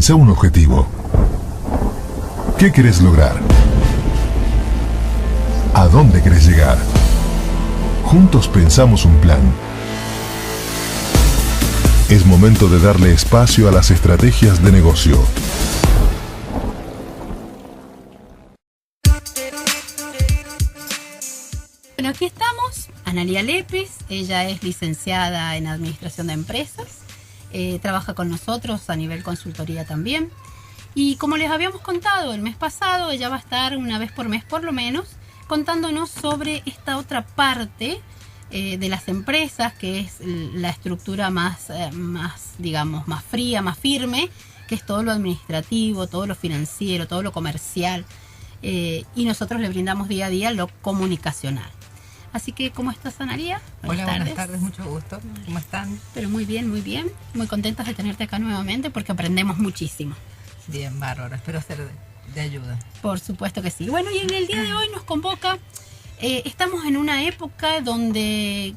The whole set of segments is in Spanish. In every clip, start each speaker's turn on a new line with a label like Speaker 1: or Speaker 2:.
Speaker 1: Pensá un objetivo. ¿Qué querés lograr? ¿A dónde querés llegar? Juntos pensamos un plan. Es momento de darle espacio a las estrategias de negocio.
Speaker 2: Bueno, aquí estamos, Analía Lepes, ella es licenciada en Administración de Empresas, trabaja con nosotros a nivel consultoría también. Y como les habíamos contado el mes pasado, ella va a estar una vez por mes por lo menos, contándonos sobre esta otra parte de las empresas, que es la estructura más, digamos, más fría, más firme, que es todo lo administrativo, todo lo financiero, todo lo comercial, y nosotros le brindamos día a día lo comunicacional. Así que, ¿cómo estás, Analía?
Speaker 3: Hola, buenas tardes, mucho gusto. ¿Cómo están?
Speaker 2: Pero muy bien, muy bien. Muy contentas de tenerte acá nuevamente porque aprendemos muchísimo.
Speaker 3: Bien, bárbaro. Espero ser de ayuda.
Speaker 2: Por supuesto que sí. Bueno, y en el día de hoy nos convoca, estamos en una época donde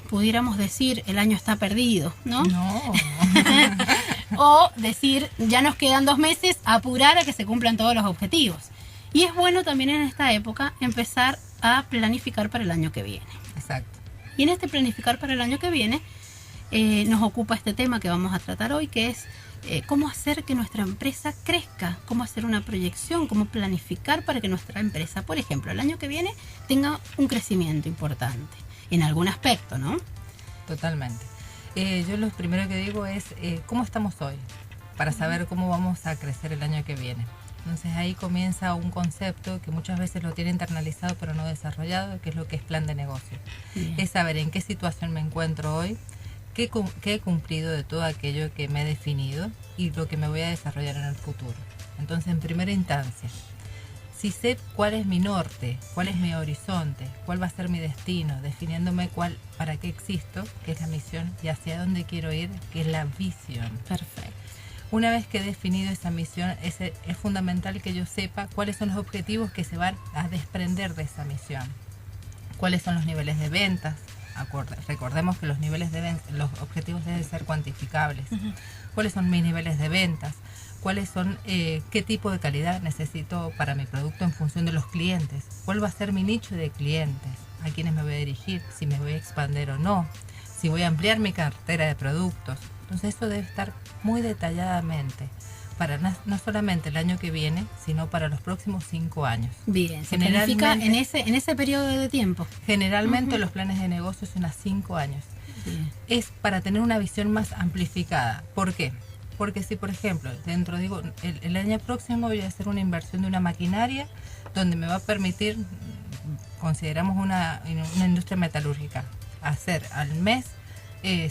Speaker 2: pudiéramos decir el año está perdido, ¿no?
Speaker 3: No.
Speaker 2: O decir, ya nos quedan 2 meses, apurar a que se cumplan todos los objetivos. Y es bueno también en esta época empezar a planificar para el año que viene.
Speaker 3: Exacto.
Speaker 2: Y en este planificar para el año que viene nos ocupa este tema que vamos a tratar hoy, que es cómo hacer que nuestra empresa crezca, cómo hacer una proyección, cómo planificar para que nuestra empresa, por ejemplo, el año que viene tenga un crecimiento importante en algún aspecto, ¿no?
Speaker 3: Totalmente. Yo lo primero que digo es cómo estamos hoy, para saber cómo vamos a crecer el año que viene. Entonces ahí comienza un concepto que muchas veces lo tiene internalizado pero no desarrollado, que es lo que es plan de negocio. Bien. Es saber en qué situación me encuentro hoy, qué he cumplido de todo aquello que me he definido y lo que me voy a desarrollar en el futuro. Entonces, en primera instancia, si sé cuál es mi norte, cuál es mi horizonte, cuál va a ser mi destino, definiéndome para qué existo, que es la misión, y hacia dónde quiero ir, que es la visión.
Speaker 2: Perfecto.
Speaker 3: Una vez que he definido esa misión, es fundamental que yo sepa cuáles son los objetivos que se van a desprender de esa misión. Cuáles son los niveles de ventas. Recordemos que los objetivos deben ser cuantificables. ¿Cuáles son mis niveles de ventas? ¿Cuáles son qué tipo de calidad necesito para mi producto en función de los clientes? ¿Cuál va a ser mi nicho de clientes? ¿A quiénes me voy a dirigir? ¿Si me voy a expandir o no? ¿Si voy a ampliar mi cartera de productos? Entonces eso debe estar muy detalladamente para no solamente el año que viene, sino para los próximos 5 años.
Speaker 2: Bien, se planifica en ese periodo de tiempo.
Speaker 3: Generalmente los planes de negocio son a 5 años. Bien. Es para tener una visión más amplificada. ¿Por qué? Porque si, por ejemplo, el año próximo voy a hacer una inversión de una maquinaria donde me va a permitir, consideramos una industria metalúrgica, hacer al mes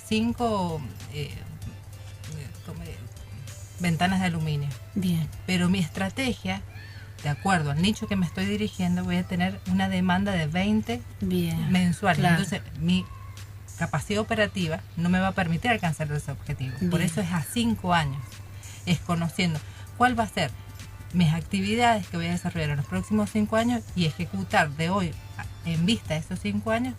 Speaker 3: 5 ventanas de aluminio.
Speaker 2: Bien.
Speaker 3: Pero mi estrategia, de acuerdo al nicho que me estoy dirigiendo, voy a tener una demanda de 20 mensuales. Claro. Entonces, mi capacidad operativa no me va a permitir alcanzar ese objetivo. Bien. Por eso es a 5 años. Es conociendo cuál va a ser mis actividades que voy a desarrollar en los próximos 5 años y ejecutar de hoy en vista de esos 5 años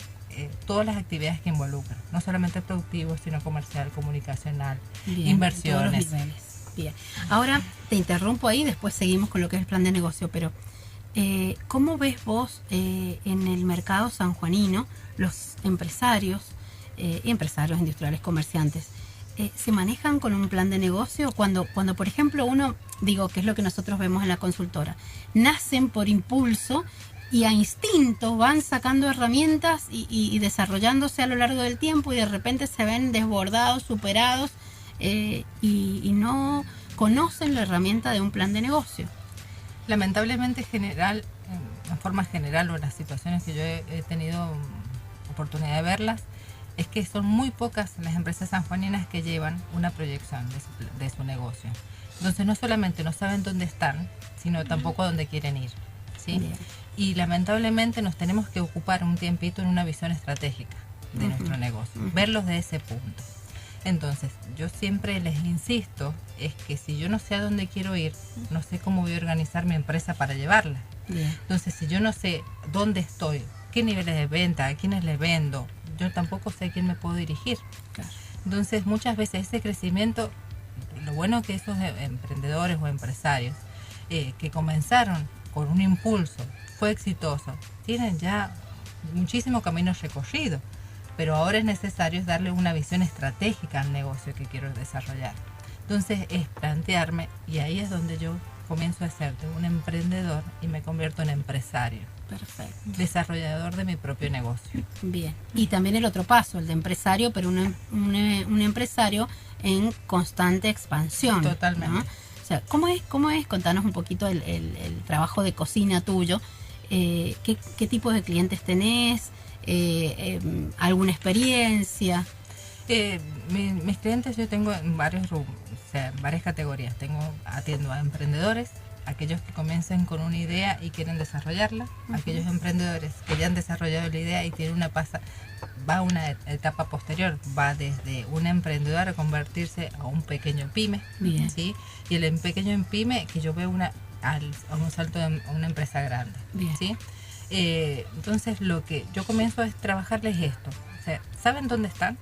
Speaker 3: todas las actividades que involucran, no solamente productivo, sino comercial, comunicacional, bien, inversiones.
Speaker 2: Bien. Ahora te interrumpo ahí, después seguimos con lo que es el plan de negocio, pero ¿cómo ves vos en el mercado sanjuanino los empresarios industriales, comerciantes, se manejan con un plan de negocio? Cuando por ejemplo que es lo que nosotros vemos en la consultora, nacen por impulso y a instinto van sacando herramientas y desarrollándose a lo largo del tiempo y de repente se ven desbordados, superados y no conocen la herramienta de un plan de negocio.
Speaker 3: Lamentablemente en forma general o en las situaciones que yo he tenido oportunidad de verlas, es que son muy pocas las empresas sanjuaninas que llevan una proyección de su negocio. Entonces no solamente no saben dónde están, sino tampoco dónde quieren ir, ¿sí? Bien. Y lamentablemente nos tenemos que ocupar un tiempito en una visión estratégica de nuestro negocio, verlos de ese punto. Entonces, yo siempre les insisto, es que si yo no sé a dónde quiero ir, no sé cómo voy a organizar mi empresa para llevarla. Bien. Entonces, si yo no sé dónde estoy, qué niveles de venta, a quiénes les vendo, yo tampoco sé a quién me puedo dirigir. Claro. Entonces, muchas veces ese crecimiento lo bueno que esos emprendedores o empresarios que comenzaron con un impulso, fue exitoso, tienen ya muchísimo camino recorrido, pero ahora es necesario darle una visión estratégica al negocio que quiero desarrollar. Entonces es plantearme, y ahí es donde yo comienzo a ser de un emprendedor y me convierto en empresario.
Speaker 2: Perfecto.
Speaker 3: Desarrollador de mi propio negocio.
Speaker 2: Bien. Y también el otro paso, el de empresario, pero un empresario en constante expansión.
Speaker 3: Totalmente.
Speaker 2: ¿no? O sea, ¿cómo es? Contanos un poquito el trabajo de cocina tuyo. ¿Qué tipo de clientes tenés? ¿Alguna experiencia?
Speaker 3: Mis clientes yo tengo en varios rubros, o sea, en varias categorías. Atiendo a emprendedores, aquellos que comiencen con una idea y quieren desarrollarla, aquellos emprendedores que ya han desarrollado la idea y tienen va a una etapa posterior, va desde un emprendedor a convertirse a un pequeño pyme,
Speaker 2: Bien.
Speaker 3: ¿sí? Y el pequeño pyme que yo veo a un salto de una empresa grande,
Speaker 2: Bien.
Speaker 3: ¿sí? Entonces lo que yo comienzo es trabajarles esto, o sea, ¿saben dónde están?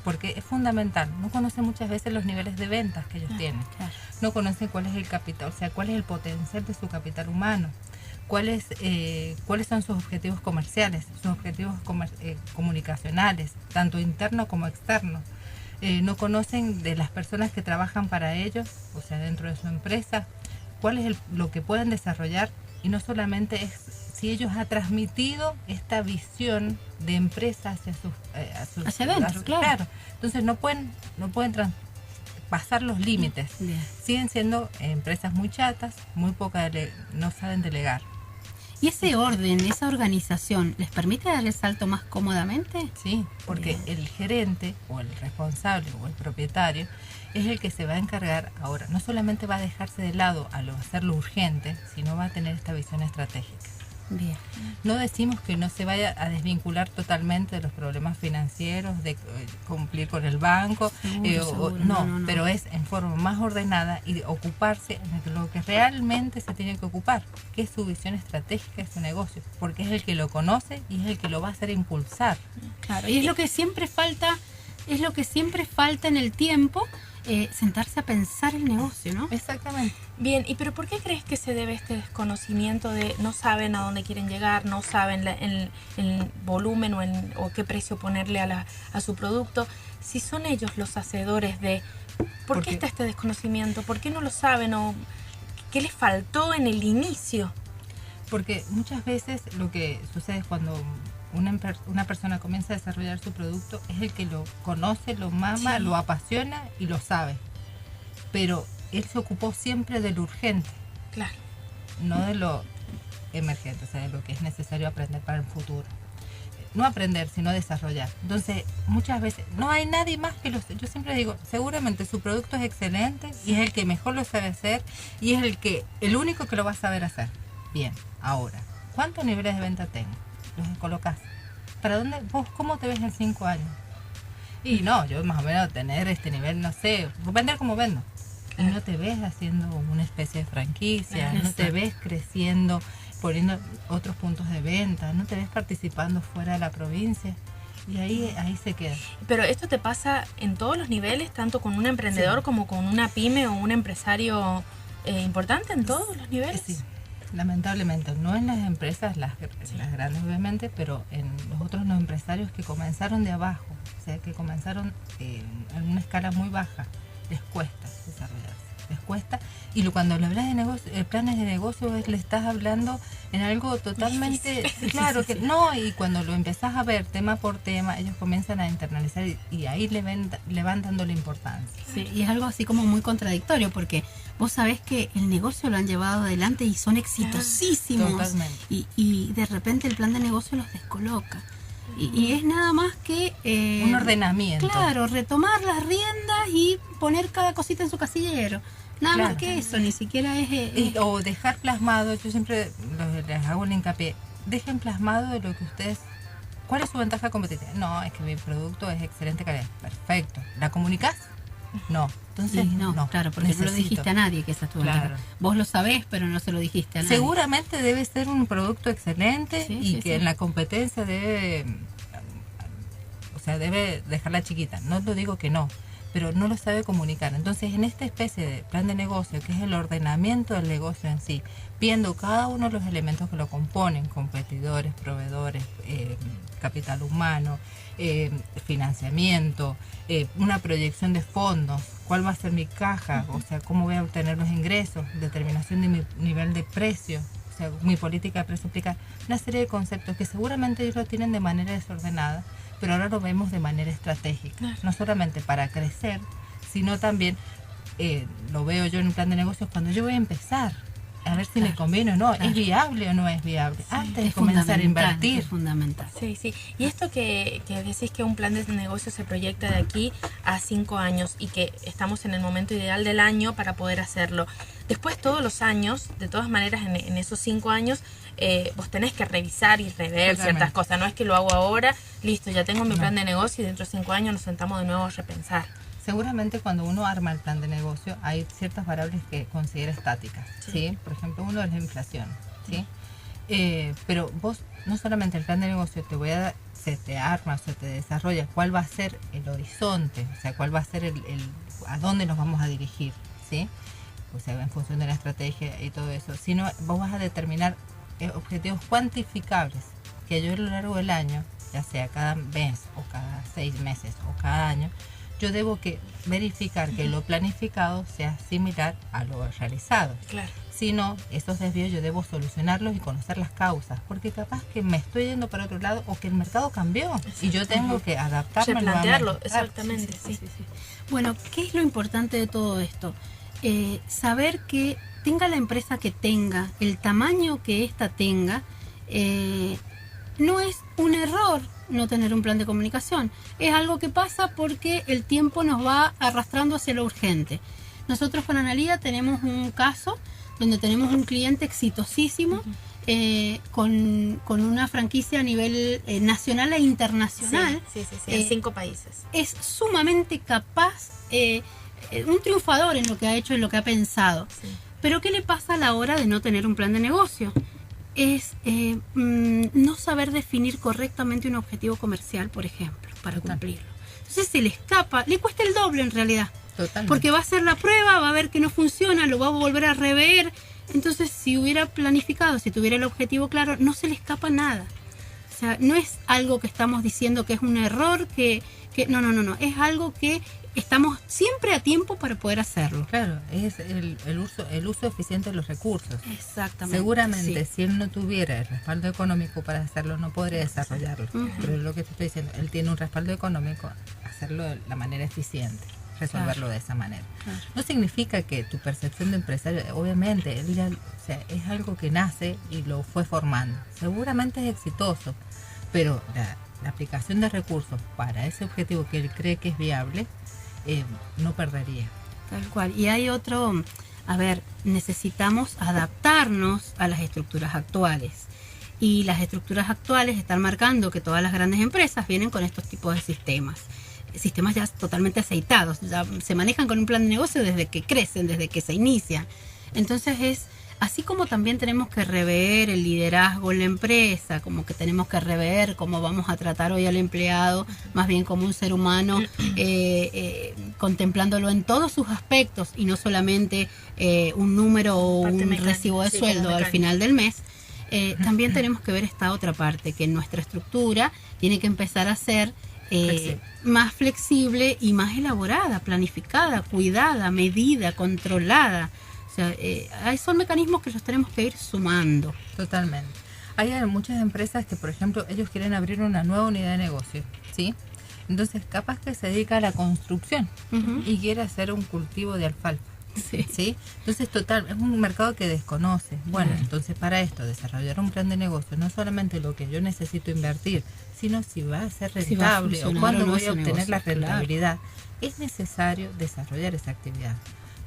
Speaker 3: Porque es fundamental, no conocen muchas veces los niveles de ventas que ellos tienen,
Speaker 2: Claro.
Speaker 3: no conocen cuál es el capital, o sea, cuál es el potencial de su capital humano, cuáles son sus objetivos comerciales, sus objetivos comunicacionales, tanto internos como externos. No conocen de las personas que trabajan para ellos, o sea, dentro de su empresa, cuál es lo que pueden desarrollar, y no solamente es si ellos han transmitido esta visión de empresa hacia
Speaker 2: adentro, claro.
Speaker 3: Entonces no pueden pasar los límites.
Speaker 2: Bien.
Speaker 3: Siguen siendo empresas muy chatas, no saben delegar.
Speaker 2: ¿Y ese orden, esa organización, les permite dar el salto más cómodamente?
Speaker 3: Sí, porque el gerente o el responsable o el propietario es el que se va a encargar ahora. No solamente va a dejarse de lado a hacerlo urgente, sino va a tener esta visión estratégica.
Speaker 2: Bien.
Speaker 3: No decimos que no se vaya a desvincular totalmente de los problemas financieros, de cumplir con el banco,
Speaker 2: Seguro,
Speaker 3: no, pero es en forma más ordenada y ocuparse de lo que realmente se tiene que ocupar, que es su visión estratégica de su negocio, porque es el que lo conoce y es el que lo va a hacer impulsar.
Speaker 2: Claro, y es lo que siempre falta en el tiempo, sentarse a pensar el negocio, ¿no?
Speaker 3: Exactamente.
Speaker 4: Bien, pero ¿por qué crees que se debe este desconocimiento de no saben a dónde quieren llegar, no saben el volumen o qué precio ponerle a su producto? Si son ellos los hacedores de... ¿Por qué está este desconocimiento? ¿Por qué no lo saben? ¿O qué les faltó en el inicio?
Speaker 3: Porque muchas veces lo que sucede es cuando una persona comienza a desarrollar su producto, es el que lo conoce, lo mama, lo apasiona y lo sabe. Pero él se ocupó siempre de lo urgente,
Speaker 4: Claro.
Speaker 3: no de lo emergente, o sea, de lo que es necesario aprender para el futuro. No aprender, sino desarrollar. Entonces, muchas veces, no hay nadie más que yo siempre digo, seguramente su producto es excelente y es el que mejor lo sabe hacer y es el único que lo va a saber hacer. Bien, ahora, ¿cuántos niveles de venta tengo? Los colocas. ¿Para dónde? ¿Vos cómo te ves en 5 años? Y no, yo más o menos tener este nivel, no sé, vender como vendo. Y no te ves haciendo una especie de franquicia, no te ves creciendo, poniendo otros puntos de venta, no te ves participando fuera de la provincia. Y ahí se queda.
Speaker 4: Pero esto te pasa en todos los niveles, tanto con un emprendedor como con una pyme o un empresario importante, en todos los niveles.
Speaker 3: Sí. Lamentablemente, no en las empresas, las grandes obviamente, pero en los empresarios que comenzaron de abajo, o sea, que comenzaron en una escala muy baja, les cuesta desarrollarse, les cuesta. Y cuando le hablas de negocio, planes de negocio, le estás hablando en algo totalmente claro, que no, y cuando lo empezás a ver tema por tema, ellos comienzan a internalizar y ahí le van dando la importancia.
Speaker 2: Sí, y es algo así como muy contradictorio, porque vos sabés que el negocio lo han llevado adelante y son exitosísimos.
Speaker 3: Totalmente.
Speaker 2: Y de repente el plan de negocio los descoloca. Y es nada más que...
Speaker 3: un ordenamiento.
Speaker 2: Claro, retomar las riendas y poner cada cosita en su casillero. Nada más que eso, ni siquiera es...
Speaker 3: O dejar plasmado, yo siempre les hago el hincapié, dejen plasmado de lo que ustedes... ¿Cuál es su ventaja competitiva? No, es que mi producto es excelente calidad. Perfecto. ¿La comunicás? No. Entonces,
Speaker 2: no, claro, porque no lo dijiste a nadie que esa es tu ventaja. Vos lo sabés, pero no se lo dijiste a nadie.
Speaker 3: Seguramente debe ser un producto excelente en la competencia debe dejarla chiquita. No lo digo que no, pero no lo sabe comunicar. Entonces, en esta especie de plan de negocio, que es el ordenamiento del negocio en sí, viendo cada uno de los elementos que lo componen, competidores, proveedores, capital humano, financiamiento, una proyección de fondos, cuál va a ser mi caja, o sea, cómo voy a obtener los ingresos, determinación de mi nivel de precio, o sea, mi política de precio aplicar, una serie de conceptos que seguramente ellos lo tienen de manera desordenada, pero ahora lo vemos de manera estratégica, no solamente para crecer, sino también, lo veo yo en un plan de negocios, cuando yo voy a empezar, a ver si me conviene o no, es viable o no es viable, antes de comenzar a invertir.
Speaker 2: Es fundamental.
Speaker 4: Sí, sí. Y esto que decís que un plan de negocio se proyecta de aquí a 5 años y que estamos en el momento ideal del año para poder hacerlo. Después, todos los años, de todas maneras, en esos 5 años, vos tenés que revisar y rever ciertas cosas. No es que lo hago ahora, listo, ya tengo mi plan de negocio y dentro de 5 años nos sentamos de nuevo a repensar.
Speaker 3: Seguramente cuando uno arma el plan de negocio hay ciertas variables que considera estáticas, ¿sí? Por ejemplo, uno es la inflación, ¿sí? Pero vos, no solamente el plan de negocio se te arma, se te desarrolla cuál va a ser el horizonte, o sea, cuál va a ser a dónde nos vamos a dirigir, ¿sí? O sea, en función de la estrategia y todo eso, sino vos vas a determinar objetivos cuantificables que yo a lo largo del año, ya sea cada mes o cada 6 meses o cada año, yo debo que verificar que lo planificado sea similar a lo realizado.
Speaker 4: Claro.
Speaker 3: Si no, esos desvíos yo debo solucionarlos y conocer las causas, porque capaz que me estoy yendo para otro lado o que el mercado cambió y yo tengo que adaptarme.
Speaker 4: Replantearlo, exactamente, sí.
Speaker 2: Bueno, ¿qué es lo importante de todo esto? Saber que tenga la empresa que tenga, el tamaño que ésta tenga, no es un error no tener un plan de comunicación. Es algo que pasa porque el tiempo nos va arrastrando hacia lo urgente. Nosotros con Analía tenemos un caso donde tenemos un cliente exitosísimo, con una franquicia a nivel nacional e internacional.
Speaker 4: Sí, en 5 países.
Speaker 2: Es sumamente capaz, un triunfador en lo que ha hecho, en lo que ha pensado. Sí. Pero ¿qué le pasa a la hora de no tener un plan de negocio? Es no saber definir correctamente un objetivo comercial, por ejemplo, para cumplirlo. Entonces se le escapa, le cuesta el doble en realidad.
Speaker 3: Totalmente.
Speaker 2: Porque va a hacer la prueba, va a ver que no funciona, lo va a volver a rever. Entonces, si hubiera planificado, si tuviera el objetivo claro, no se le escapa nada. O sea, no es algo que estamos diciendo que es un error, que no. Es algo que estamos siempre a tiempo para poder hacerlo.
Speaker 3: Claro, es el uso eficiente de los recursos.
Speaker 2: Exactamente.
Speaker 3: Seguramente,
Speaker 2: sí.
Speaker 3: Si él no tuviera el respaldo económico para hacerlo, no podría desarrollarlo. Pero lo que te estoy diciendo, él tiene un respaldo económico, hacerlo de la manera eficiente, resolverlo de esa manera. Claro. No significa que tu percepción de empresario, obviamente, él ya, o sea, es algo que nace y lo fue formando. Seguramente es exitoso, pero la aplicación de recursos para ese objetivo que él cree que es viable, no perdería.
Speaker 2: Tal cual. Y hay otro, necesitamos adaptarnos a las estructuras actuales. Y las estructuras actuales están marcando que todas las grandes empresas vienen con estos tipos de sistemas ya totalmente aceitados, ya se manejan con un plan de negocio desde que crecen, desde que se inician. Entonces es así como también tenemos que rever el liderazgo en la empresa, como que tenemos que rever cómo vamos a tratar hoy al empleado, más bien como un ser humano, contemplándolo en todos sus aspectos y no solamente un número o un recibo de sueldo al final del mes. También tenemos que ver esta otra parte, que nuestra estructura tiene que empezar a ser más flexible y más elaborada, planificada, cuidada, medida, controlada. O sea, son mecanismos que los tenemos que ir sumando.
Speaker 3: Totalmente. Hay muchas empresas que, por ejemplo, ellos quieren abrir una nueva unidad de negocio, ¿sí? Entonces, capaz que se dedica a la construcción y quiere hacer un cultivo de alfalfa. Sí. Entonces, es un mercado que desconoce. Bueno, entonces para esto, desarrollar un plan de negocio, no solamente lo que yo necesito invertir, sino si va a ser rentable o cuándo voy a obtener la rentabilidad. Es necesario desarrollar esa actividad.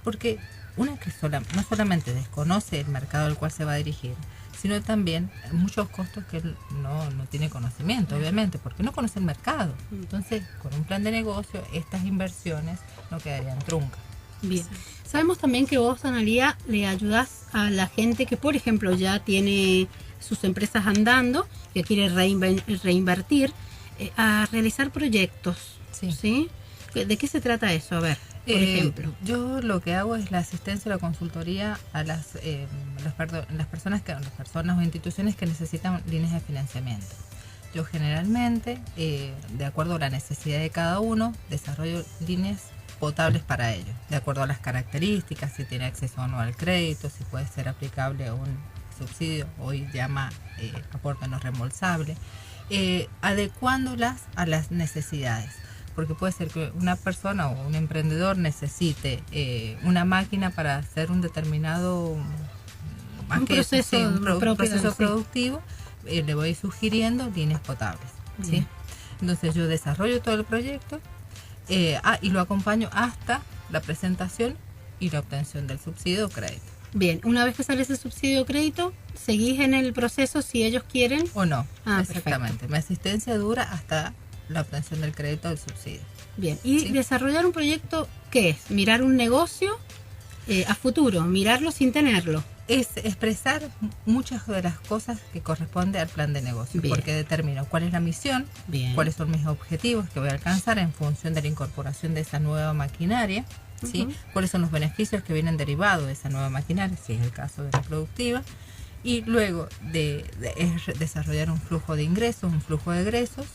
Speaker 3: Porque una que no solamente desconoce el mercado al cual se va a dirigir, sino también muchos costos que él no tiene conocimiento, obviamente, porque no conoce el mercado. Entonces, con un plan de negocio, estas inversiones no quedarían truncas.
Speaker 2: Bien. Sabemos también que vos, Analía, le ayudás a la gente que, por ejemplo, ya tiene sus empresas andando, que quiere reinvertir, a realizar proyectos. ¿Sí? ¿De qué se trata eso? A ver, por ejemplo.
Speaker 3: Yo lo que hago es la asistencia o la consultoría a las personas o instituciones que necesitan líneas de financiamiento. Yo generalmente, de acuerdo a la necesidad de cada uno, desarrollo líneas potables para ellos, de acuerdo a las características, si tiene acceso o no al crédito, si puede ser aplicable a un subsidio, hoy llama aporte no reembolsable, adecuándolas a las necesidades. Porque puede ser que una persona o un emprendedor necesite una máquina para hacer un determinado proceso productivo, le voy sugiriendo líneas potables. ¿Sí? Entonces yo desarrollo todo el proyecto y lo acompaño hasta la presentación y la obtención del subsidio o crédito.
Speaker 2: Bien, una vez que sale ese subsidio o crédito, seguís en el proceso si ellos quieren.
Speaker 3: O no, exactamente.
Speaker 2: Perfecto.
Speaker 3: Mi asistencia dura hasta la obtención del crédito o del subsidio.
Speaker 2: Bien, y desarrollar un proyecto, ¿qué es? Mirar un negocio a futuro, mirarlo sin tenerlo.
Speaker 3: Es expresar muchas de las cosas que corresponde al plan de negocio, porque determino cuál es la misión, cuáles son mis objetivos que voy a alcanzar en función de la incorporación de esa nueva maquinaria, ¿sí? Cuáles son los beneficios que vienen derivados de esa nueva maquinaria, si es el caso de la productiva, y luego de desarrollar un flujo de ingresos, un flujo de egresos,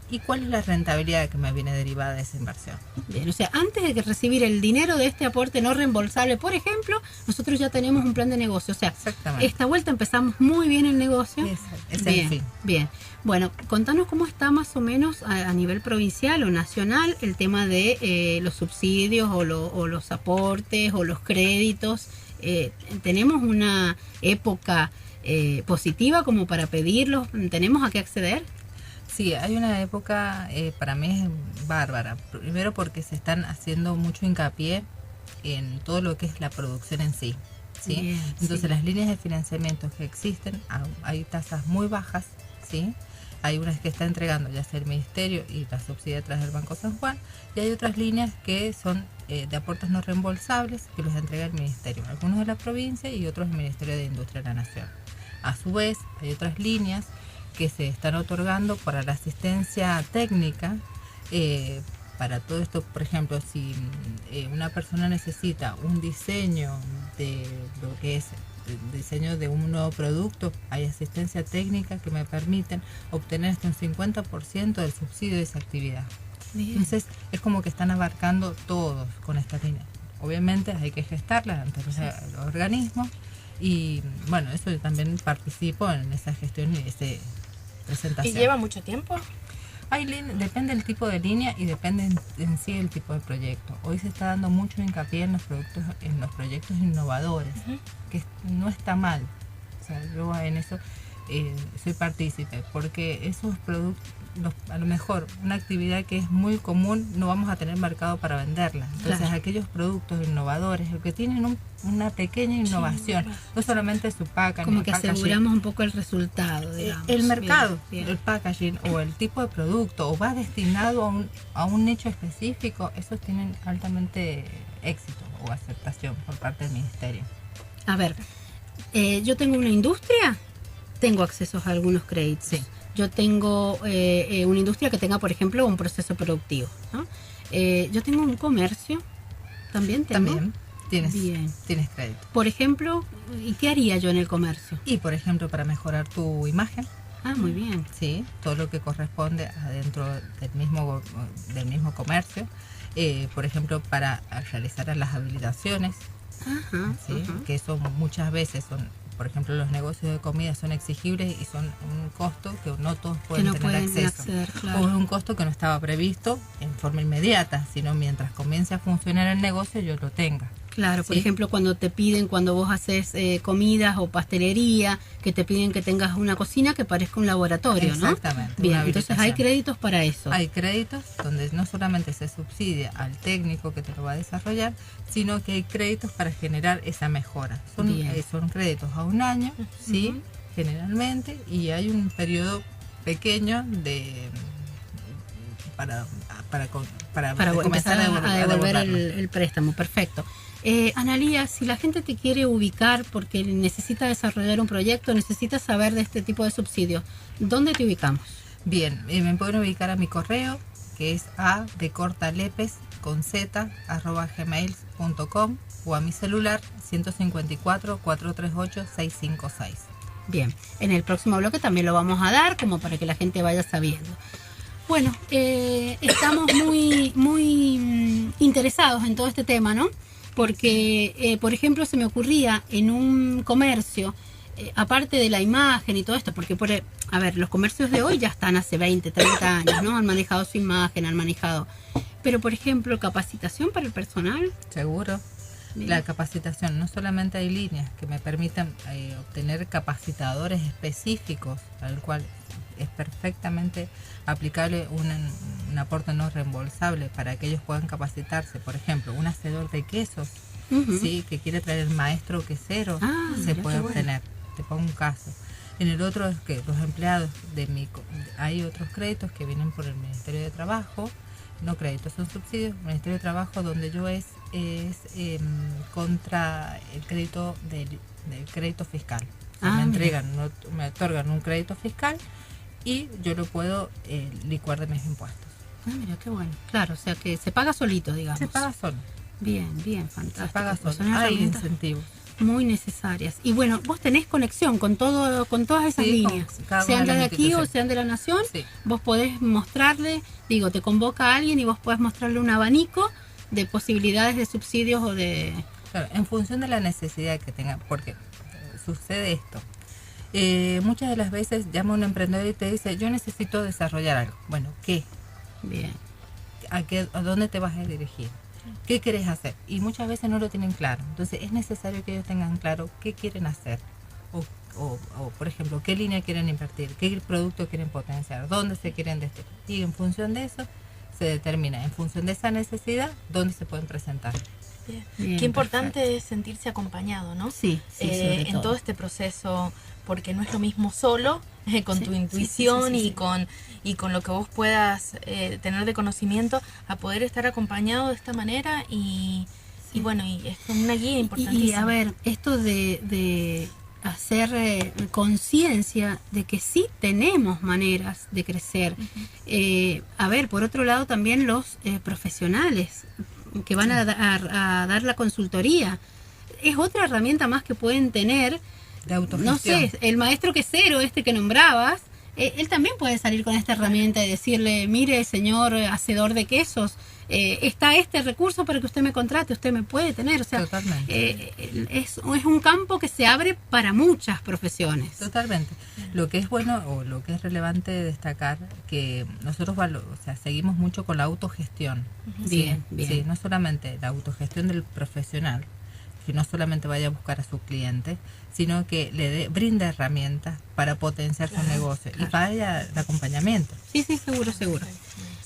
Speaker 3: y cuál es la rentabilidad que me viene derivada de esa inversión.
Speaker 2: Bien, o sea, antes de recibir el dinero de este aporte no reembolsable, por ejemplo, nosotros ya tenemos un plan de negocio. O sea, esta vuelta empezamos muy bien el negocio.
Speaker 3: Es
Speaker 2: bien,
Speaker 3: el fin.
Speaker 2: Bien. Bueno, contanos cómo está más o menos a nivel provincial o nacional el tema de los subsidios o los aportes o los créditos. ¿Tenemos una época positiva como para pedirlos? ¿Tenemos a qué acceder?
Speaker 3: Sí, hay una época, para mí es bárbara. Primero porque se están haciendo mucho hincapié en todo lo que es la producción en sí. ¿Sí?
Speaker 2: Bien,
Speaker 3: entonces las líneas de financiamiento que existen, hay tasas muy bajas, ¿sí? Hay unas que está entregando ya sea el Ministerio y la subsidia a través del Banco San Juan, y hay otras líneas que son de aportes no reembolsables que los entrega el Ministerio, algunos de la provincia y otros del Ministerio de Industria de la Nación. A su vez, hay otras líneas que se están otorgando para la asistencia técnica, para todo esto. Por ejemplo, si una persona necesita un diseño de lo que es el diseño de un nuevo producto, hay asistencia técnica que me permiten obtener hasta un 50% del subsidio de esa actividad. Bien. Entonces es como que están abarcando todos con esta línea. Obviamente hay que gestarla ante los organismos, y bueno, eso yo también participo en esa gestión y ese presentación.
Speaker 4: ¿Y lleva mucho tiempo?
Speaker 3: Depende del tipo de línea y depende en sí del tipo de proyecto. Hoy se está dando mucho hincapié en los proyectos innovadores, que no está mal. O sea, yo en eso soy partícipe, porque esos productos, a lo mejor una actividad que es muy común, no vamos a tener mercado para venderla. Entonces aquellos productos innovadores, que tienen una pequeña innovación, no solamente su packaging,
Speaker 2: como que aseguramos un poco el resultado, digamos.
Speaker 3: El mercado,
Speaker 2: bien.
Speaker 3: El packaging o el tipo de producto, o va destinado a un nicho específico, esos tienen altamente éxito o aceptación por parte del Ministerio.
Speaker 2: A ver, yo tengo una industria, tengo acceso a algunos créditos.
Speaker 3: Sí.
Speaker 2: Yo tengo una industria que tenga, por ejemplo, un proceso productivo, ¿no? Yo tengo un comercio, también tengo.
Speaker 3: También tienes crédito.
Speaker 2: Por ejemplo, ¿y qué haría yo en el comercio?
Speaker 3: Y, por ejemplo, para mejorar tu imagen.
Speaker 2: Ah, muy bien.
Speaker 3: Sí, todo lo que corresponde adentro del mismo comercio. Por ejemplo, para realizar las habilitaciones, ¿sí? Que eso muchas veces son... Por ejemplo, los negocios de comida son exigibles y son un costo que no todos pueden tener acceso. Claro. O es un costo que no estaba previsto en forma inmediata, sino mientras comience a funcionar el negocio yo lo tenga.
Speaker 2: Claro, por ejemplo, cuando vos haces comidas o pastelería, que te piden que tengas una cocina que parezca un laboratorio, ¿no?
Speaker 3: Exactamente.
Speaker 2: Bien, entonces hay créditos para eso.
Speaker 3: Hay créditos donde no solamente se subsidia al técnico que te lo va a desarrollar, sino que hay créditos para generar esa mejora. Son créditos a un año, ¿sí? Generalmente, y hay un periodo pequeño para
Speaker 2: comenzar a devolver el préstamo. Perfecto. Analía, si la gente te quiere ubicar porque necesita desarrollar un proyecto, necesita saber de este tipo de subsidios, ¿dónde te ubicamos?
Speaker 3: Bien, me pueden ubicar a mi correo, que es adecortalepes@gmail.com, o a mi celular 154-438-656.
Speaker 2: Bien, en el próximo bloque también lo vamos a dar, como para que la gente vaya sabiendo. Bueno, estamos muy interesados en todo este tema, ¿no? Porque, por ejemplo, se me ocurría en un comercio, aparte de la imagen y todo esto, porque, a ver, los comercios de hoy ya están hace 20, 30 años, ¿no? Han manejado su imagen, han manejado... Pero, por ejemplo, capacitación para el personal.
Speaker 3: Seguro. Bien. La capacitación, no solamente hay líneas que me permiten obtener capacitadores específicos, al cual es perfectamente aplicable un aporte no reembolsable para que ellos puedan capacitarse. Por ejemplo, un hacedor de quesos, ¿sí? Que quiere traer el maestro quesero, se puede obtener. Te pongo un caso. En el otro es que los empleados hay otros créditos que vienen por el Ministerio de Trabajo, no créditos, son subsidios. El Ministerio de Trabajo, donde yo es contra el crédito del crédito fiscal. O sea, me otorgan un crédito fiscal y yo lo puedo licuar de mis impuestos.
Speaker 2: Mira, qué bueno. Claro, o sea que se paga solito, digamos.
Speaker 3: Se paga solo.
Speaker 2: Bien, fantástico.
Speaker 3: Se paga solo. Hay incentivos
Speaker 2: muy necesarias. Y bueno, vos tenés conexión con todas esas líneas, sean de aquí o sean de la Nación. Sí. Vos podés mostrarle, te convoca a alguien y vos podés mostrarle un abanico de posibilidades de subsidios o de...
Speaker 3: Claro, en función de la necesidad que tenga, porque sucede esto. Muchas de las veces llama un emprendedor y te dice, yo necesito desarrollar algo. Bueno, ¿qué?
Speaker 2: Bien.
Speaker 3: ¿A dónde te vas a dirigir? ¿Qué querés hacer? Y muchas veces no lo tienen claro. Entonces es necesario que ellos tengan claro qué quieren hacer. O por ejemplo, qué línea quieren invertir, qué producto quieren potenciar, dónde se quieren destinar. Y en función de eso se determina, en función de esa necesidad, dónde se pueden presentar.
Speaker 4: Bien, qué importante perfecto. Es sentirse acompañado, ¿no?
Speaker 2: Sí,
Speaker 4: en todo este proceso, porque no es lo mismo solo, con tu intuición y con lo que vos puedas tener de conocimiento, a poder estar acompañado de esta manera y bueno, y es una guía importantísima.
Speaker 2: Y a ver, esto de hacer conciencia de que sí tenemos maneras de crecer. A ver, por otro lado también los profesionales que van a dar la consultoría, es otra herramienta más que pueden tener.
Speaker 3: De autogestión.
Speaker 2: No sé, el maestro quesero que nombrabas, él también puede salir con esta herramienta y decirle, mire, señor hacedor de quesos, está este recurso para que usted me contrate, usted me puede tener. O sea, es un campo que se abre para muchas profesiones.
Speaker 3: Totalmente. Lo que es bueno o lo que es relevante destacar, que nosotros seguimos mucho con la autogestión.
Speaker 2: Bien.
Speaker 3: Sí, no solamente la autogestión del profesional, que no solamente vaya a buscar a su cliente, sino que le brinda herramientas para potenciar su negocio y vaya el acompañamiento.
Speaker 2: Sí, seguro.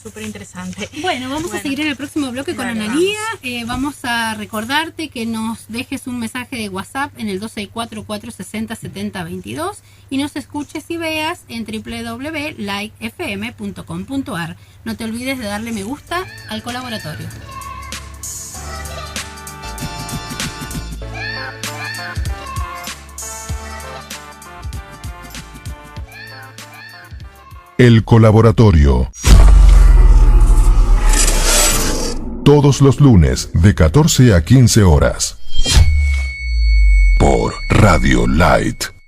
Speaker 4: Súper interesante.
Speaker 2: Bueno, vamos a seguir en el próximo bloque con Analía. Vamos a recordarte que nos dejes un mensaje de WhatsApp en el 264-460-7022 y nos escuches y veas en www.likefm.com.ar. No te olvides de darle me gusta al colaboratorio.
Speaker 1: El Colaboratorio. Todos los lunes de 14 a 15 horas. Por Radio Light.